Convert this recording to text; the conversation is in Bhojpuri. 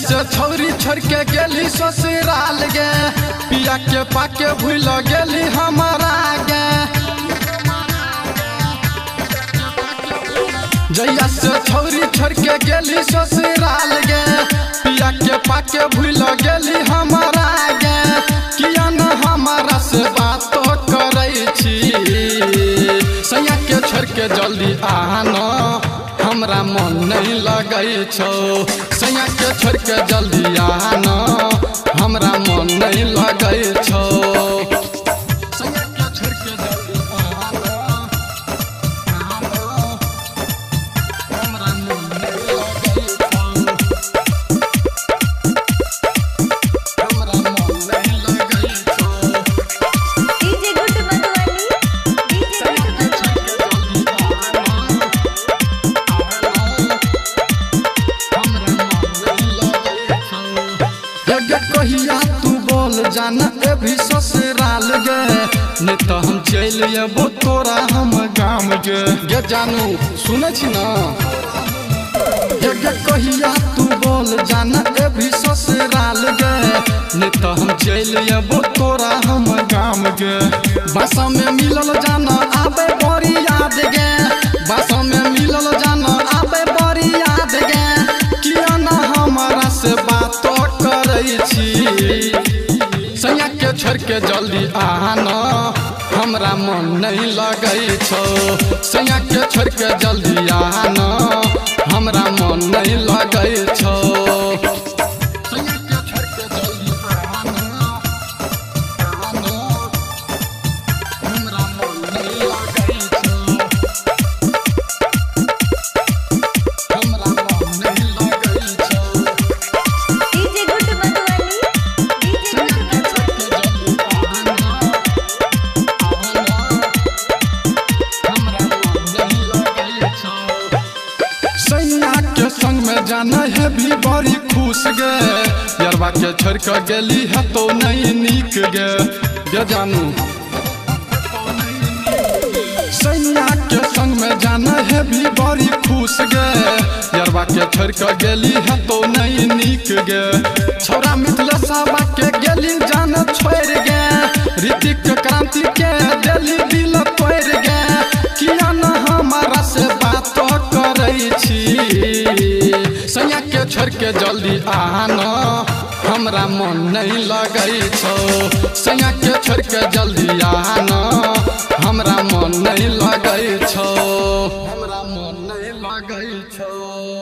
से छौरी छोड़ के गेली ससुराल गे, पिया के पाके भूल गेली हमारा गे। जैया से छौरी छोड़ के गेली ससुराल गे, पिया के पाके भूल गेली हमारा गे। किया न हमारा से बात करे छी, सैया के छोड़ के जल्दी आना, हमरा मन नहीं लगे छो। सैया के छोड़ के जल्दी आना, हमरा मन नहीं लगे छो। सैया के छोड़ के जल्दी आना, हमरा मन नहीं लगे छो। हमरा मन नहीं लगे छो। डीजे गुड मधुबनी, डीजे कहिया तू बोल जाना अभी ससुराल गे, नहीं तो हम चल अबो तोरा हम गाम गे। गे जानू सुने छी ना, कहिया तू बोल जाना अभी ससुराल गे, नहीं तो हम चल अबो तोरा हम गाम गे। बासा में मिलल जाना आबे बड़ी याद गे, बासा में मिलल जाना आबे बड़ी याद गे। किया ना हमारा से बात करे छी, सैया के छोड़ के जल्दी आना, हमरा मन नहीं लगे छो। सैया के छोड़ के जल्दी आना, हमरा मन नहीं लगे छो। सैया के छोड़ के जल्दी आना, हमरा मन नहीं लगे छो। हमरा मन नहीं लगे छो। डीजे गुड मधुबनी, डीजे सैया के संग में जाना है भी बड़ी खुश गे, यरबा के छोड़ के गेली है तो नहीं नीक गे। गे जानू सैया के संग में जाना है भी बड़ी खुश गे, यरबा के छोड़ के गेली है तो नहीं नीक गे। छोरा मिथिलेशवा के गेली जान छोड़ गे, ऋतिक क्रांति के दिली दिल तोड़ गे। किया न हमारा से बात करे छी, सैया के छोड़ के जल्दी आना, हमरा मन नहीं लगे छो। सैया के छोड़ के जल्दी आना,